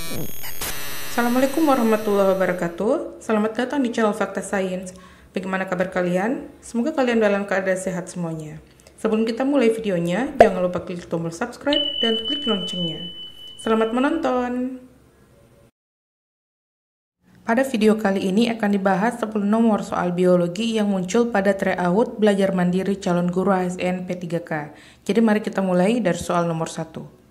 Assalamualaikum warahmatullahi wabarakatuh. Selamat datang di channel Fakta Sains. Bagaimana kabar kalian? Semoga kalian dalam keadaan sehat semuanya. Sebelum kita mulai videonya, jangan lupa klik tombol subscribe dan klik loncengnya. Selamat menonton. Pada video kali ini akan dibahas 10 nomor soal biologi yang muncul pada tryout belajar mandiri calon guru ASN P3K. Jadi mari kita mulai dari soal nomor 1.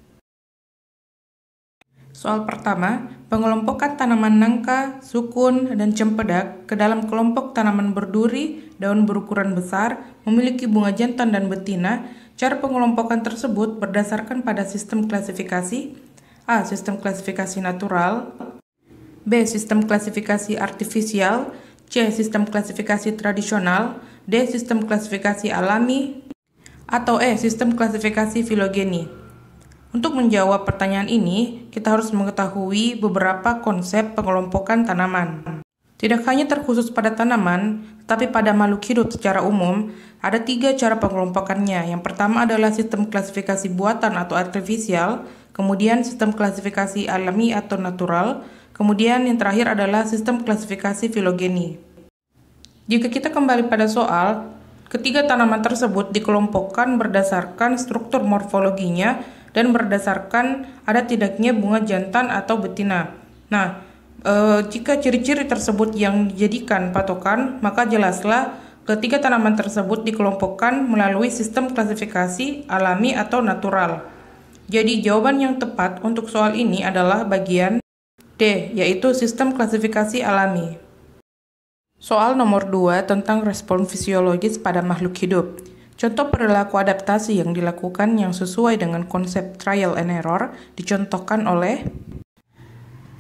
Soal pertama, pengelompokan tanaman nangka, sukun, dan cempedak ke dalam kelompok tanaman berduri, daun berukuran besar, memiliki bunga jantan dan betina. Cara pengelompokan tersebut berdasarkan pada sistem klasifikasi A. Sistem klasifikasi natural, B. Sistem klasifikasi artifisial, C. Sistem klasifikasi tradisional, D. Sistem klasifikasi alami, atau E. Sistem klasifikasi filogeni. Untuk menjawab pertanyaan ini, kita harus mengetahui beberapa konsep pengelompokan tanaman. Tidak hanya terkhusus pada tanaman, tetapi pada makhluk hidup secara umum, ada 3 cara pengelompokannya. Yang pertama adalah sistem klasifikasi buatan atau artifisial, kemudian sistem klasifikasi alami atau natural, kemudian yang terakhir adalah sistem klasifikasi filogeni. Jika kita kembali pada soal, ketiga tanaman tersebut dikelompokkan berdasarkan struktur morfologinya dan berdasarkan ada tidaknya bunga jantan atau betina. Nah, jika ciri-ciri tersebut yang dijadikan patokan, maka jelaslah ketiga tanaman tersebut dikelompokkan melalui sistem klasifikasi alami atau natural. Jadi jawaban yang tepat untuk soal ini adalah bagian D, yaitu sistem klasifikasi alami. Soal nomor 2 tentang respon fisiologis pada makhluk hidup. Contoh perilaku adaptasi yang dilakukan yang sesuai dengan konsep trial and error dicontohkan oleh.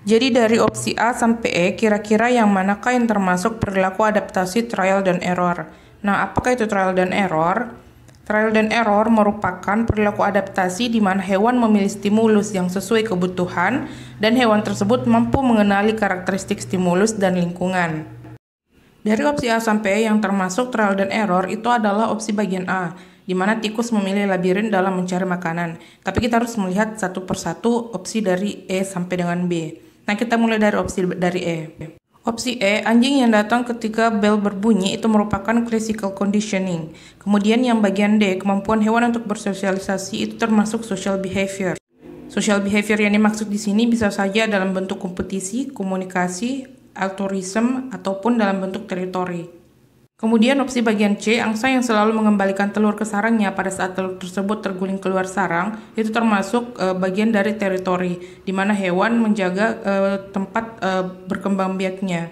Jadi dari opsi A sampai E, kira-kira yang manakah yang termasuk perilaku adaptasi trial dan error? Nah, apakah itu trial dan error? Trial dan error merupakan perilaku adaptasi di mana hewan memilih stimulus yang sesuai kebutuhan dan hewan tersebut mampu mengenali karakteristik stimulus dan lingkungan. Dari opsi A sampai E yang termasuk trial dan error itu adalah opsi bagian A, di mana tikus memilih labirin dalam mencari makanan. Tapi kita harus melihat satu persatu opsi dari E sampai dengan B. Nah, kita mulai dari opsi dari E. Opsi E, anjing yang datang ketika bel berbunyi itu merupakan classical conditioning. Kemudian yang bagian D, kemampuan hewan untuk bersosialisasi itu termasuk social behavior. Social behavior yang dimaksud di sini bisa saja dalam bentuk kompetisi, komunikasi, altruism, ataupun dalam bentuk teritori. Kemudian opsi bagian C, angsa yang selalu mengembalikan telur ke sarangnya pada saat telur tersebut terguling keluar sarang, itu termasuk bagian dari teritori, di mana hewan menjaga tempat berkembang biaknya.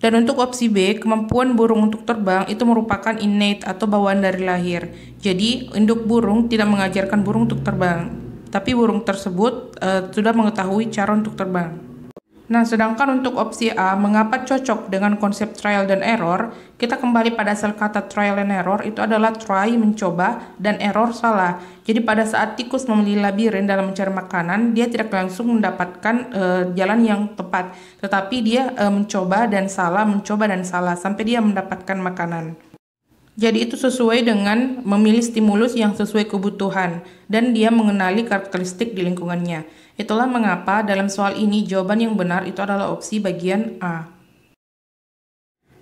Dan untuk opsi B, kemampuan burung untuk terbang itu merupakan innate atau bawaan dari lahir. Jadi, induk burung tidak mengajarkan burung untuk terbang, tapi burung tersebut sudah mengetahui cara untuk terbang. Nah, sedangkan untuk opsi A, mengapa cocok dengan konsep trial dan error, kita kembali pada asal kata trial and error itu adalah try, mencoba, dan error, salah. Jadi pada saat tikus memilih labirin dalam mencari makanan, dia tidak langsung mendapatkan jalan yang tepat, tetapi dia mencoba dan salah, sampai dia mendapatkan makanan. Jadi itu sesuai dengan memilih stimulus yang sesuai kebutuhan, dan dia mengenali karakteristik di lingkungannya. Itulah mengapa dalam soal ini jawaban yang benar itu adalah opsi bagian A.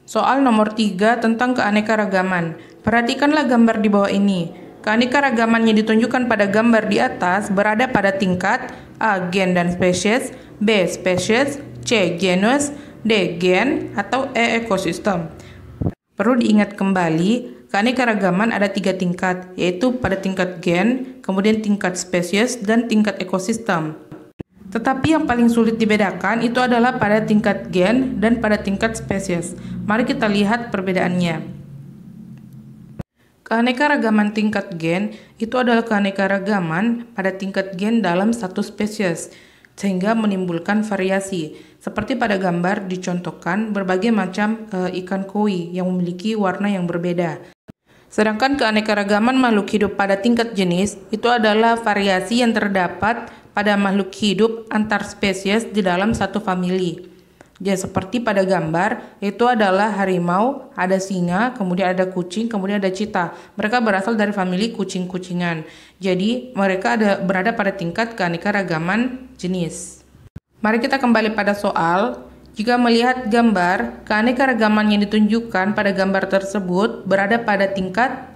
Soal nomor 3 tentang keanekaragaman. Perhatikanlah gambar di bawah ini. Keanekaragaman yang ditunjukkan pada gambar di atas berada pada tingkat A. Gen dan spesies, B. Spesies, C. Genus, D. Gen, atau E. Ekosistem. Perlu diingat kembali, keanekaragaman ada 3 tingkat, yaitu pada tingkat gen, kemudian tingkat spesies, dan tingkat ekosistem. Tetapi yang paling sulit dibedakan itu adalah pada tingkat gen dan pada tingkat spesies. Mari kita lihat perbedaannya. Keanekaragaman tingkat gen itu adalah keanekaragaman pada tingkat gen dalam satu spesies, sehingga menimbulkan variasi. Seperti pada gambar dicontohkan berbagai macam ikan koi yang memiliki warna yang berbeda. Sedangkan keanekaragaman makhluk hidup pada tingkat jenis itu adalah variasi yang terdapat pada makhluk hidup antar spesies di dalam satu famili. Ya, seperti pada gambar, itu adalah harimau, ada singa, kemudian ada kucing, kemudian ada cheetah. Mereka berasal dari famili kucing-kucingan. Jadi, mereka berada pada tingkat keanekaragaman jenis. Mari kita kembali pada soal. Jika melihat gambar, keanekaragaman yang ditunjukkan pada gambar tersebut berada pada tingkat,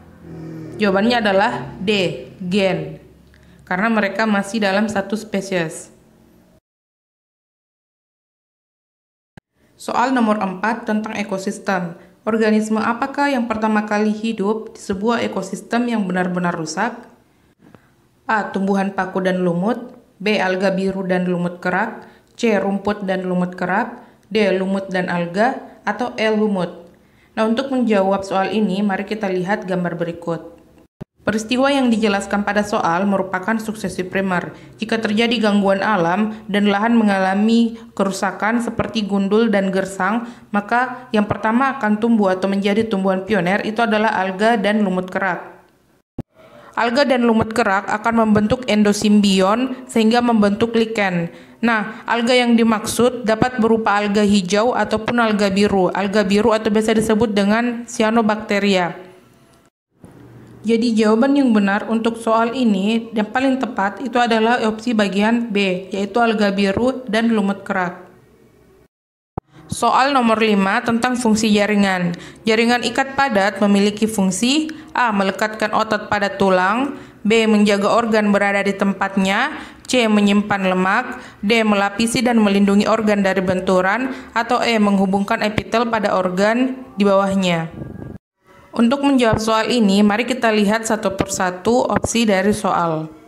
jawabannya adalah D, gen, karena mereka masih dalam satu spesies. Soal nomor 4 tentang ekosistem. Organisme apakah yang pertama kali hidup di sebuah ekosistem yang benar-benar rusak? A. Tumbuhan paku dan lumut. B. Alga biru dan lumut kerak. C. Rumput dan lumut kerak. D. Lumut dan alga, atau E. Lumut. Nah, untuk menjawab soal ini, mari kita lihat gambar berikut. Peristiwa yang dijelaskan pada soal merupakan suksesi primer. Jika terjadi gangguan alam dan lahan mengalami kerusakan seperti gundul dan gersang, maka yang pertama akan tumbuh atau menjadi tumbuhan pioner itu adalah alga dan lumut kerak. Alga dan lumut kerak akan membentuk endosimbion sehingga membentuk liken. Nah, alga yang dimaksud dapat berupa alga hijau ataupun alga biru. Alga biru atau biasa disebut dengan cyanobacteria. Jadi jawaban yang benar untuk soal ini yang paling tepat itu adalah opsi bagian B, yaitu alga biru dan lumut kerak. Soal nomor 5 tentang fungsi jaringan. Jaringan ikat padat memiliki fungsi A. Melekatkan otot pada tulang. B. Menjaga organ berada di tempatnya. C. Menyimpan lemak. D. Melapisi dan melindungi organ dari benturan. Atau E. Menghubungkan epitel pada organ di bawahnya. Untuk menjawab soal ini, mari kita lihat satu persatu opsi dari soal.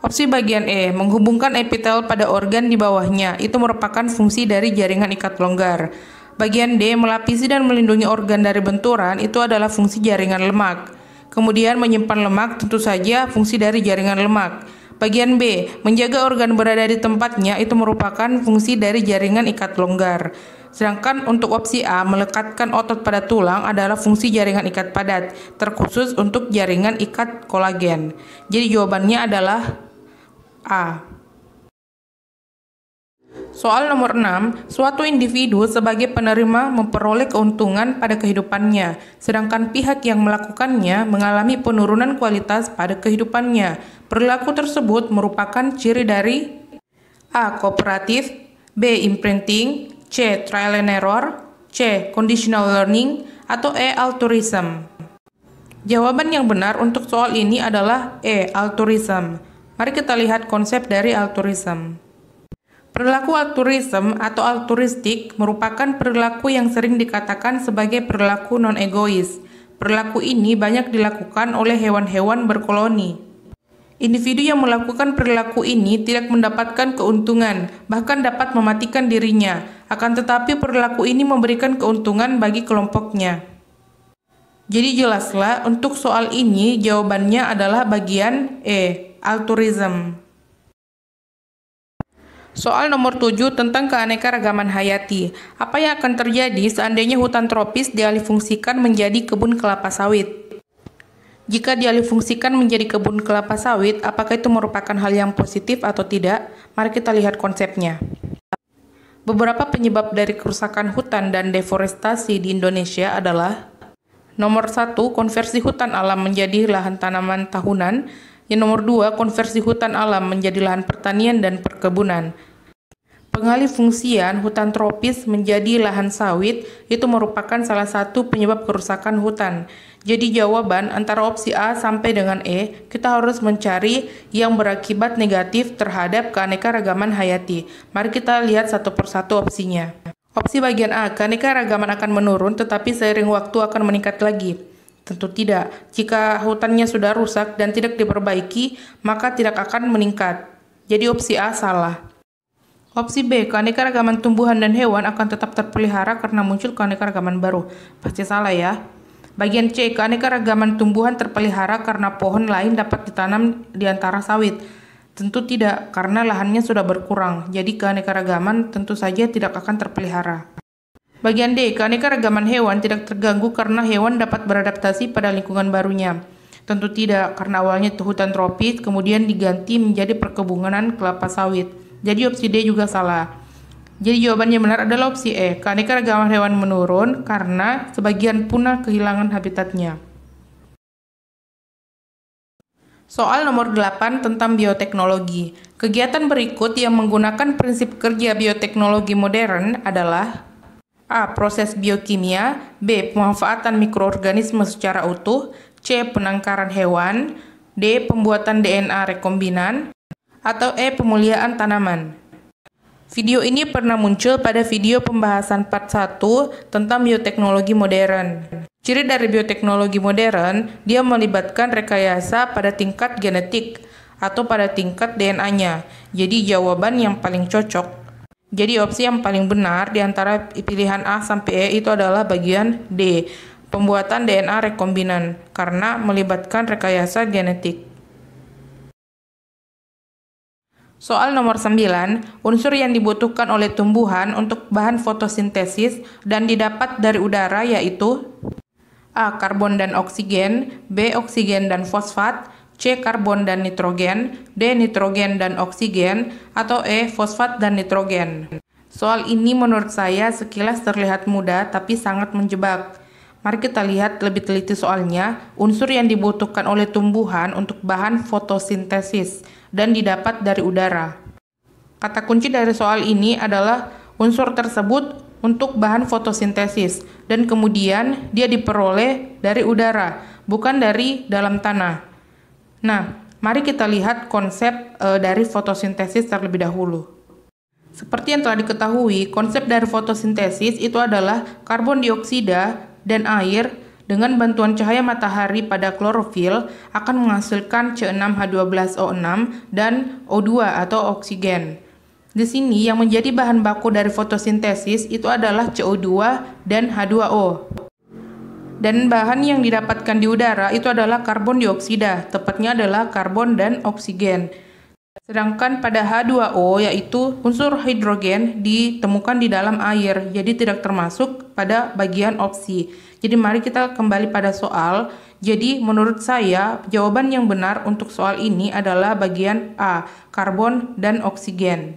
Opsi bagian E, menghubungkan epitel pada organ di bawahnya, itu merupakan fungsi dari jaringan ikat longgar. Bagian D, melapisi dan melindungi organ dari benturan, itu adalah fungsi jaringan lemak. Kemudian menyimpan lemak, tentu saja fungsi dari jaringan lemak. Bagian B, menjaga organ berada di tempatnya, itu merupakan fungsi dari jaringan ikat longgar. Sedangkan untuk opsi A, melekatkan otot pada tulang adalah fungsi jaringan ikat padat, terkhusus untuk jaringan ikat kolagen. Jadi jawabannya adalah A. Soal nomor 6, suatu individu sebagai penerima memperoleh keuntungan pada kehidupannya, sedangkan pihak yang melakukannya mengalami penurunan kualitas pada kehidupannya. Perilaku tersebut merupakan ciri dari A. Kooperatif, B. Imprinting, C. Trial and error, C. Conditional learning, atau E. Altruism. Jawaban yang benar untuk soal ini adalah E. Altruism. Mari kita lihat konsep dari altruism. Perilaku altruism atau altruistik merupakan perilaku yang sering dikatakan sebagai perilaku non-egois. Perilaku ini banyak dilakukan oleh hewan-hewan berkoloni. Individu yang melakukan perilaku ini tidak mendapatkan keuntungan, bahkan dapat mematikan dirinya. Akan tetapi perilaku ini memberikan keuntungan bagi kelompoknya. Jadi jelaslah untuk soal ini jawabannya adalah bagian E, altruism. Soal nomor 7 tentang keanekaragaman hayati. Apa yang akan terjadi seandainya hutan tropis dialihfungsikan menjadi kebun kelapa sawit? Jika dialihfungsikan menjadi kebun kelapa sawit, apakah itu merupakan hal yang positif atau tidak? Mari kita lihat konsepnya. Beberapa penyebab dari kerusakan hutan dan deforestasi di Indonesia adalah: nomor 1, konversi hutan alam menjadi lahan tanaman tahunan. Yang nomor 2, konversi hutan alam menjadi lahan pertanian dan perkebunan. Pengalihfungsian hutan tropis menjadi lahan sawit itu merupakan salah satu penyebab kerusakan hutan. Jadi jawaban antara opsi A sampai dengan E, kita harus mencari yang berakibat negatif terhadap keanekaragaman hayati. Mari kita lihat satu persatu opsinya. Opsi bagian A, keanekaragaman akan menurun tetapi seiring waktu akan meningkat lagi. Tentu tidak. Jika hutannya sudah rusak dan tidak diperbaiki, maka tidak akan meningkat. Jadi opsi A salah. Opsi B, keanekaragaman tumbuhan dan hewan akan tetap terpelihara karena muncul keanekaragaman baru. Pasti salah ya. Bagian C, keanekaragaman tumbuhan terpelihara karena pohon lain dapat ditanam di antara sawit. Tentu tidak, karena lahannya sudah berkurang. Jadi keanekaragaman tentu saja tidak akan terpelihara. Bagian D, keanekaragaman hewan tidak terganggu karena hewan dapat beradaptasi pada lingkungan barunya. Tentu tidak, karena awalnya itu hutan tropis, kemudian diganti menjadi perkebunan kelapa sawit. Jadi opsi D juga salah. Jadi jawabannya benar adalah opsi E, keanekaragaman hewan menurun karena sebagian punah kehilangan habitatnya. Soal nomor 8 tentang bioteknologi. Kegiatan berikut yang menggunakan prinsip kerja bioteknologi modern adalah A. Proses biokimia, B. Pemanfaatan mikroorganisme secara utuh, C. Penangkaran hewan, D. Pembuatan DNA rekombinan, atau E. Pemuliaan tanaman. Video ini pernah muncul pada video pembahasan part 1 tentang bioteknologi modern. Ciri dari bioteknologi modern, dia melibatkan rekayasa pada tingkat genetik atau pada tingkat DNA-nya. Jadi jawaban yang paling cocok. Jadi opsi yang paling benar di antara pilihan A sampai E itu adalah bagian D, pembuatan DNA rekombinan, karena melibatkan rekayasa genetik. Soal nomor 9, unsur yang dibutuhkan oleh tumbuhan untuk bahan fotosintesis dan didapat dari udara yaitu A. Karbon dan oksigen, B. Oksigen dan fosfat, C. Karbon dan nitrogen, D. Nitrogen dan oksigen, atau E. Fosfat dan nitrogen. Soal ini menurut saya sekilas terlihat mudah tapi sangat menjebak. Mari kita lihat lebih teliti soalnya. Unsur yang dibutuhkan oleh tumbuhan untuk bahan fotosintesis dan didapat dari udara. Kata kunci dari soal ini adalah unsur tersebut untuk bahan fotosintesis dan kemudian dia diperoleh dari udara, bukan dari dalam tanah. Nah, mari kita lihat konsep dari fotosintesis terlebih dahulu. Seperti yang telah diketahui, konsep dari fotosintesis itu adalah karbon dioksida dan air dengan bantuan cahaya matahari pada klorofil akan menghasilkan C6H12O6 dan O2 atau oksigen. Di sini yang menjadi bahan baku dari fotosintesis itu adalah CO2 dan H2O. Dan bahan yang didapatkan di udara itu adalah karbon dioksida, tepatnya adalah karbon dan oksigen. Sedangkan pada H2O yaitu unsur hidrogen ditemukan di dalam air, jadi tidak termasuk pada bagian opsi. Jadi mari kita kembali pada soal. Jadi menurut saya jawaban yang benar untuk soal ini adalah bagian A, karbon dan oksigen.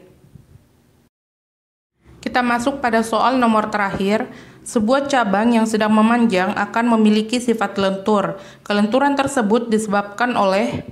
Kita masuk pada soal nomor terakhir. Sebuah cabang yang sedang memanjang akan memiliki sifat lentur. Kelenturan tersebut disebabkan oleh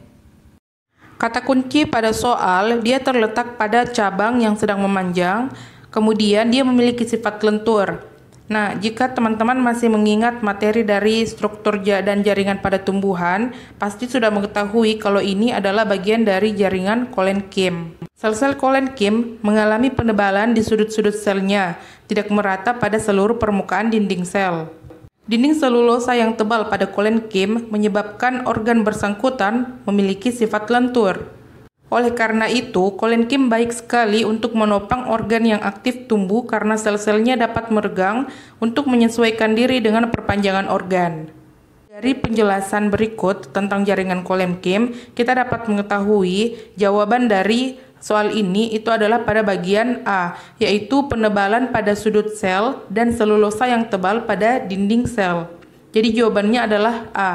kata kunci pada soal, dia terletak pada cabang yang sedang memanjang, kemudian dia memiliki sifat lentur. Nah, jika teman-teman masih mengingat materi dari struktur dan jaringan pada tumbuhan, pasti sudah mengetahui kalau ini adalah bagian dari jaringan kolenkim. Sel-sel kolenkim mengalami penebalan di sudut-sudut selnya, tidak merata pada seluruh permukaan dinding sel. Dinding selulosa yang tebal pada kolenkim menyebabkan organ bersangkutan memiliki sifat lentur. Oleh karena itu, kolenkim baik sekali untuk menopang organ yang aktif tumbuh karena sel-selnya dapat meregang untuk menyesuaikan diri dengan perpanjangan organ. Dari penjelasan berikut tentang jaringan kolenkim, kita dapat mengetahui jawaban dari soal ini itu adalah pada bagian A, yaitu penebalan pada sudut sel dan selulosa yang tebal pada dinding sel. Jadi jawabannya adalah A.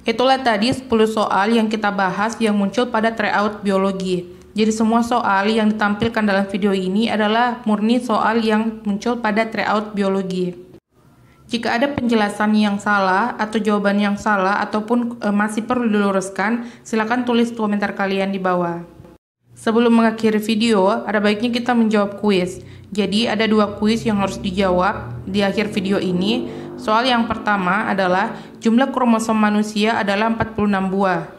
Itulah tadi 10 soal yang kita bahas yang muncul pada tryout biologi. Jadi semua soal yang ditampilkan dalam video ini adalah murni soal yang muncul pada tryout biologi. Jika ada penjelasan yang salah atau jawaban yang salah ataupun masih perlu diluruskan, silakan tulis komentar kalian di bawah. Sebelum mengakhiri video, ada baiknya kita menjawab kuis. Jadi ada 2 kuis yang harus dijawab di akhir video ini. Soal yang pertama adalah jumlah kromosom manusia adalah 46 buah.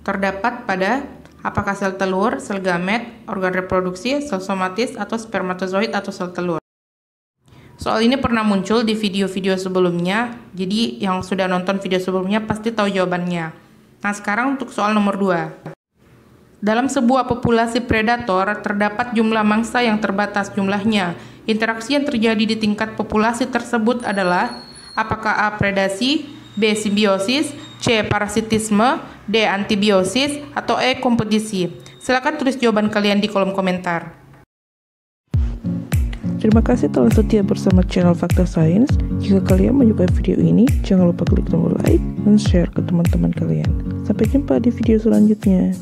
Terdapat pada apakah sel telur, sel gamet, organ reproduksi, sel somatis, atau spermatozoid atau sel telur. Soal ini pernah muncul di video-video sebelumnya, jadi yang sudah nonton video sebelumnya pasti tahu jawabannya. Nah, sekarang untuk soal nomor 2. Dalam sebuah populasi predator, terdapat jumlah mangsa yang terbatas jumlahnya. Interaksi yang terjadi di tingkat populasi tersebut adalah apakah A. Predasi, B. Simbiosis, C. Parasitisme, D. Antibiosis, atau E. Kompetisi. Silakan tulis jawaban kalian di kolom komentar. Terima kasih telah setia bersama channel Fakta Sains. Jika kalian menyukai video ini, jangan lupa klik tombol like dan share ke teman-teman kalian. Sampai jumpa di video selanjutnya.